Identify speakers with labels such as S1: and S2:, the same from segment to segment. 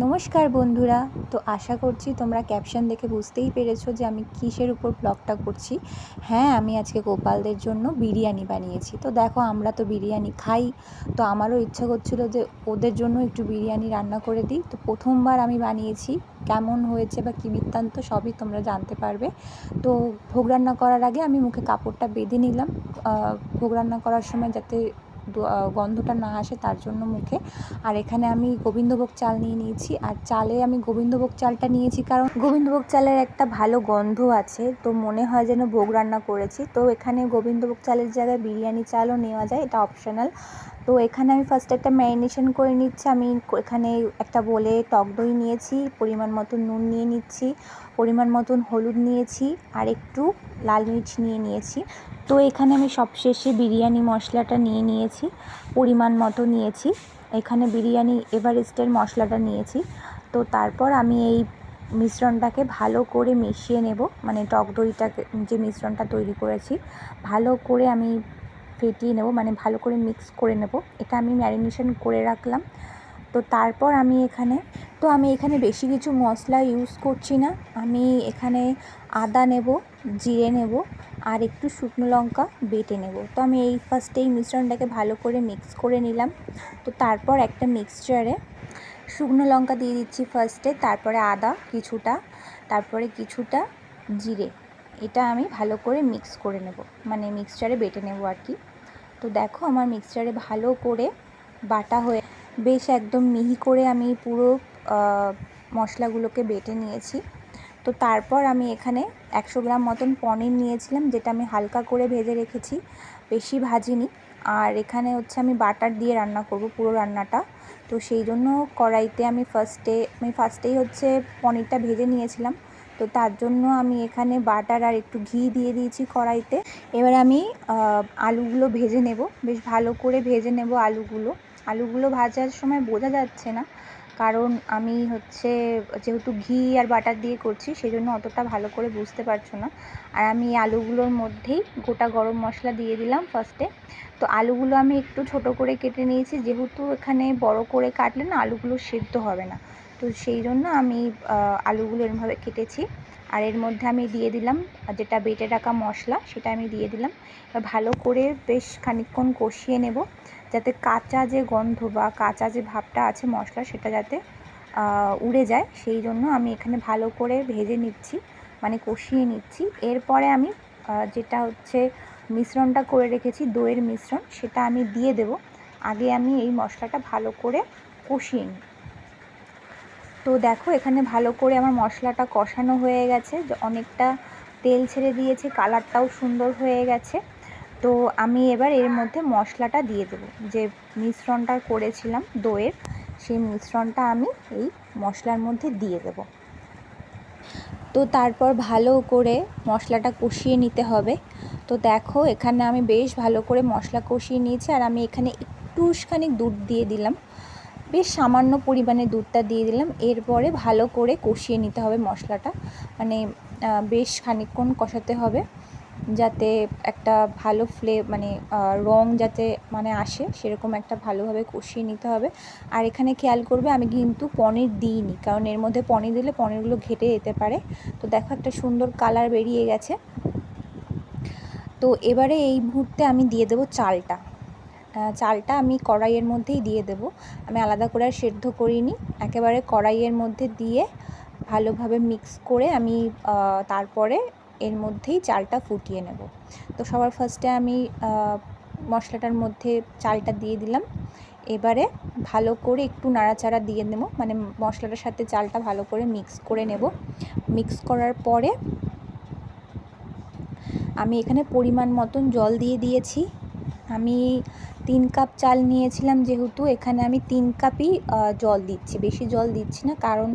S1: নমস্কার বন্ধুরা। তো আশা করছি তোমরা ক্যাপশন দেখে বুঝতেই পেরেছো যে আমি কিসের উপর ব্লগটা করছি। হ্যাঁ, আমি আজকে গোপালদের জন্য বিরিয়ানি বানিয়েছি। তো দেখো, আমরা তো বিরিয়ানি খাই, তো আমারও ইচ্ছা করছিল যে ওদের জন্য একটু বিরিয়ানি রান্না করে দিই। তো প্রথমবার আমি বানিয়েছি, কেমন হয়েছে বা কী বৃত্তান্ত সবই তোমরা জানতে পারবে। তো ভোগ রান্না করার আগে আমি মুখে কাপড়টা বেঁধে নিলাম, ভোগ রান্না করার সময় যাতে গন্ধটা না আসে তার জন্য মুখে। আর এখানে আমি গোবিন্দভোগ চাল নিয়ে নিয়েছি, আর চালে আমি গোবিন্দভোগ চালটা নিয়েছি কারণ গোবিন্দভোগ চালের একটা ভালো গন্ধ আছে, তো মনে হয় যেন ভোগ রান্না করেছি। তো এখানে গোবিন্দভোগ চালের জায়গায় বিরিয়ানি চালও নেওয়া যায়, এটা অপশনাল। তো এখানে আমি ফার্স্ট একটা ম্যারিনেশন করে নিচ্ছি। আমি এখানে একটা বলে টক দই নিয়েছি, পরিমাণ মতন নুন নিয়ে নিচ্ছি, পরিমাণ মতন হলুদ নিয়েছি, আর একটু লাল মির্চ নিয়েছি। তো এখানে আমি সবশেষে বিরিয়ানি মশলাটা নিয়ে নিয়েছি, পরিমাণ মতো নিয়েছি। এখানে বিরিয়ানি এভারেস্টের মশলাটা নিয়েছি। তো তারপর আমি এই মিশ্রণটাকে ভালো করে মিশিয়ে নেব, মানে টক দইটাকে যে মিশ্রণটা তৈরি করেছি ভালো করে আমি ফেটিয়ে নেব, মানে ভালো করে মিক্স করে নেব। এটা আমি ম্যারিনেশন করে রাখলাম। তো তারপর আমি এখানে বেশি কিছু মশলা ইউজ করছি না। আমি এখানে আদা নেব, জিরে নেব, আর একটু শুকনো লঙ্কা বেটে নেব। তো আমি ফার্স্টেই মিশ্রণটাকে ভালো করে মিক্স করে নিলাম। তো তারপর একটা মিক্সচারে শুকনো লঙ্কা দিয়ে দিচ্ছি ফার্স্টে, তারপরে আদা কিছুটা, তারপরে কিছুটা জিরে। এটা আমি ভালো করে মিক্স করে নেব, মানে মিক্সচারে বেটে নেব আর কি। তো দেখো, আমার মিক্সচারে ভালো করে বাটা হয়ে বেশ একদম মিহি করে আমি পুরো মশলাগুলোকে বেটে নিয়েছি। তো তারপর আমি এখানে 100 গ্রাম মতন পনির নিয়েছিলাম, যেটা আমি হালকা করে ভেজে রেখেছি, বেশি ভাজিনি। আর এখানে হচ্ছে আমি বাটার দিয়ে রান্না করব পুরো রান্নাটা। তো সেই জন্য কড়াইতে আমি ফার্স্টেই হচ্ছে পনিরটা ভেজে নিয়েছিলাম। তো তার জন্য আমি এখানে বাটার আর একটু ঘি দিয়ে দিয়েছি কড়াইতে। এবার আমি আলুগুলো ভেজে নেব, বেশ ভালো করে ভেজে নেব আলুগুলো ভাজার সময় বোঝা যাচ্ছে না, কারণ আমি যেহেতু ঘি আর বাটার দিয়ে করছি সেই জন্য অতটা ভালো করে বুঝতে পারছো না। আর আমি আলুগুলোর মধ্যেই গোটা গরম মশলা দিয়ে দিলাম ফার্স্টে। তো আলুগুলো আমি একটু ছোট করে কেটে নিয়েছি, যেহেতু এখানে বড় করে কাটলে না আলুগুলো সেদ্ধ হবে না, তো সেই জন্য আমি আলুগুলো এরমভাবে কেটেছি। আর এর মধ্যে আমি দিয়ে দিলাম যেটা বেটে রাখা মশলা, সেটা আমি দিয়ে দিলাম। ভালো করে বেশ খানিকক্ষণ কষিয়ে নেব, যাতে কাঁচা যে গন্ধ বা কাঁচা যে ভাবটা আছে মশলা সেটা যাতে উড়ে যায়, সেই জন্য আমি এখানে ভালো করে ভেজে নিচ্ছি, মানে কষিয়ে নিচ্ছি। এরপরে আমি যেটা হচ্ছে মিশ্রণটা করে রেখেছি, দইয়ের মিশ্রণ, সেটা আমি দিয়ে দেব। আগে আমি এই মশলাটা ভালো করে কষিয়ে নিই। তো দেখো, এখানে ভালো করে আমার মশলাটা কষানো হয়ে গেছে, অনেকটা তেল ছেড়ে দিয়েছে, কালারটাও সুন্দর হয়ে গেছে। তো আমি এবার এর মধ্যে মশলাটা দিয়ে দেবো, যে মিশ্রণটা করেছিলাম দইয়ের, সেই মিশ্রণটা আমি এই মশলার মধ্যে দিয়ে দেব। তো তারপর ভালো করে মশলাটা কষিয়ে নিতে হবে। তো দেখো, এখানে আমি বেশ ভালো করে মশলা কষিয়ে নিয়েছি, আর আমি এখানে একটুখানি দুধ দিয়ে দিলাম, বেশ সামান্য পরিমাণে দুধটা দিয়ে দিলাম। এরপরে ভালো করে কষিয়ে নিতে হবে মশলাটা, মানে বেশ খানিকক্ষণ কষাতে হবে, যাতে একটা ভালো মানে রং যাতে মানে আসে, সেরকম একটা ভালোভাবে কষিয়ে নিতে হবে। আর এখানে খেয়াল করবে, আমি কিন্তু পনির দিইনি, কারণ এর মধ্যে পনির দিলে পনিরগুলো ঘেটে যেতে পারে। তো দেখো, একটা সুন্দর কালার বেরিয়ে গেছে। তো এবারে এই মুহূর্তে আমি দিয়ে দেবো চালটা আমি কড়াইয়ের মধ্যেই দিয়ে দেব। আমি আলাদা করে আর সেদ্ধ করিনি, একেবারে কড়াইয়ের মধ্যে দিয়ে ভালোভাবে মিক্স করে আমি তারপরে এর মধ্যেই চালটা ফুটিয়ে নেব। তো সবার ফার্স্টে আমি মশলাটার মধ্যে চালটা দিয়ে দিলাম। এবারে ভালো করে একটু নাড়াচাড়া দিয়ে নেব, মানে মশলাটার সাথে চালটা ভালো করে মিক্স করে নেব। মিক্স করার পরে আমি এখানে পরিমাণ মতন জল দিয়ে দিয়েছি। আমি 3 কাপ চাল নিয়েছিলাম, যেহেতু এখানে আমি 3 কাপই জল দিচ্ছি, বেশি জল দিচ্ছি না, কারণ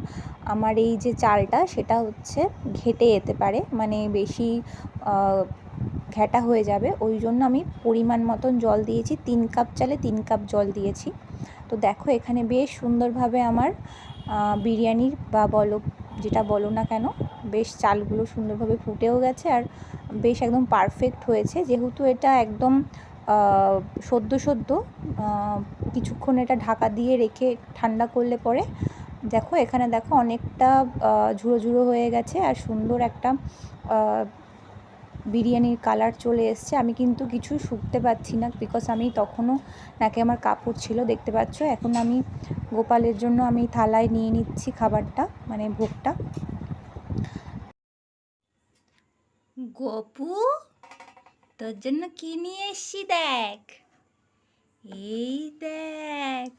S1: আমার এই যে চালটা সেটা হচ্ছে ঘেটে যেতে পারে, মানে বেশি ঘেটা হয়ে যাবে, ওই জন্য আমি পরিমাণ মতন জল দিয়েছি। 3 কাপ চালে 3 কাপ জল দিয়েছি। তো দেখো, এখানে বেশ সুন্দরভাবে আমার বিরিয়ানির বা যেটা বলো না কেন, বেশ চালগুলো সুন্দরভাবে ফুটেও গেছে, আর বেশ একদম পারফেক্ট হয়েছে। যেহেতু এটা একদম সদ্য কিছুক্ষণ এটা ঢাকা দিয়ে রেখে ঠান্ডা করলে পরে দেখো এখানে দেখো অনেকটা ঝুড়ো ঝুড়ো হয়ে গেছে আর সুন্দর একটা বিরিয়ানির কালার চলে এসছে। আমি কিন্তু কিছু শুকতে পারছি না, বিকজ আমি তখনও নাকে আমার কাপড় ছিল, দেখতে পাচ্ছ। এখন আমি গোপালের জন্য আমি থালায় নিয়ে নিচ্ছি খাবারটা, মানে ভোগটা। গপু, তোর জন্য কি নিয়ে এসছি দেখ, এই দেখ।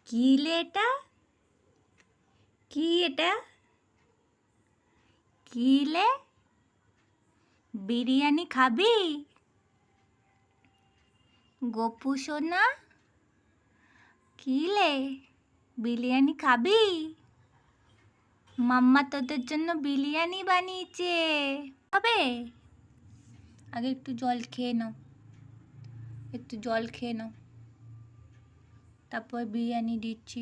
S1: কি এটা, কি এটা, কি লে? বিরিয়ানি খাবি গপু সোনা? কি লে, বিরিয়ানি খাবি? মাম্মা তোদের জন্য বিরিয়ানি বানিয়েছে, হবে? আগে একটু জল খেয়ে নাও, একটু জল খেয়ে নাও, তারপর বিরিয়ানি দিচ্ছি।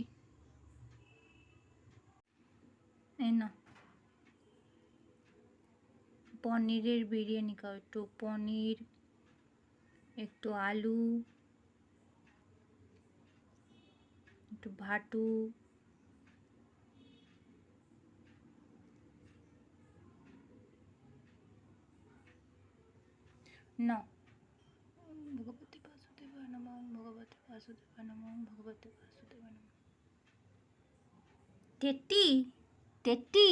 S1: এই না, পনিরের বিরিয়ানি খাও, একটু পনির, একটু আলু, একটু ভাটু, না। ভগবতী বাসুদেবায় নমঃ, ভগবতী বাসুদেবায় নমঃ, ভগবতী বাসুদেবায় নমঃ। টেট্টি, টেট্টি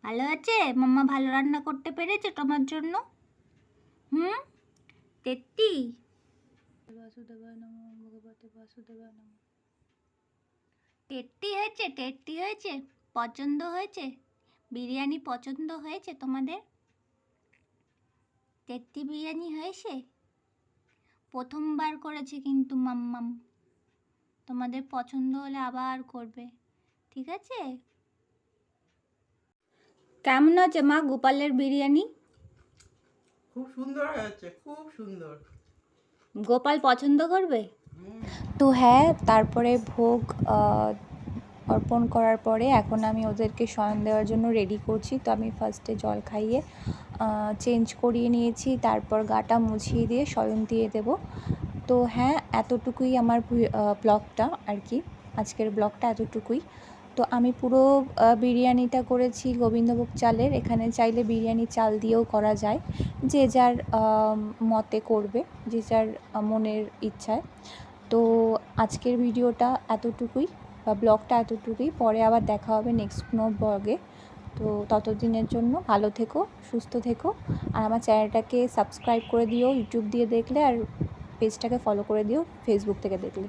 S1: ভালো আছে? মাম্মা ভালো রান্না করতে পেরেছে তোমার জন্য? টেট্টি, বাসুদেবায় নমঃ, ভগবতী বাসুদেবায় নমঃ। টেট্টি হয়েছে, টেট্টি হয়েছে, পছন্দ হয়েছে? বিরিয়ানি পছন্দ হয়েছে তোমাদের? টেট্টি বিরিয়ানি হয়েছে? প্রথমবার করেছে কিন্তু মাম্মাম, তোমাদের পছন্দ হলে আবার করবে, ঠিক আছে? কেমন আছে মা গোপালের বিরিয়ানি?
S2: খুব সুন্দর হয়েছে, খুব সুন্দর।
S1: গোপাল পছন্দ করবে তো। হ্যাঁ, তারপরে ভোগ অর্পণ করার পরে এখন আমি ওদেরকে শয়ন দেওয়ার জন্য রেডি করছি। তো আমি ফার্স্টে জল খাইয়ে চেঞ্জ করিয়ে নিয়েছি, তারপর গাটা মুছিয়ে দিয়ে শয়ন দিয়ে দেব। তো হ্যাঁ, এতটুকুই আমার ব্লগটা আর কি, আজকের ব্লগটা এতটুকুই। তো আমি পুরো বিরিয়ানিটা করেছি গোবিন্দভোগ চালের। এখানে চাইলে বিরিয়ানি চাল দিয়েও করা যায়, যে যার মতে করবে, যে যার মনের ইচ্ছায়। তো আজকের ভিডিওটা এতটুকুই, বা ব্লগটা এতটুকুই। পরে আবার দেখা হবে নেক্সট কোনো ব্লগে। তো ততদিনের জন্য ভালো থেকো, সুস্থ থেকো, আর আমার চ্যানেলটাকে সাবস্ক্রাইব করে দিও ইউটিউব দিয়ে দেখলে, আর পেজটাকে ফলো করে দিও ফেসবুক থেকে দেখলে।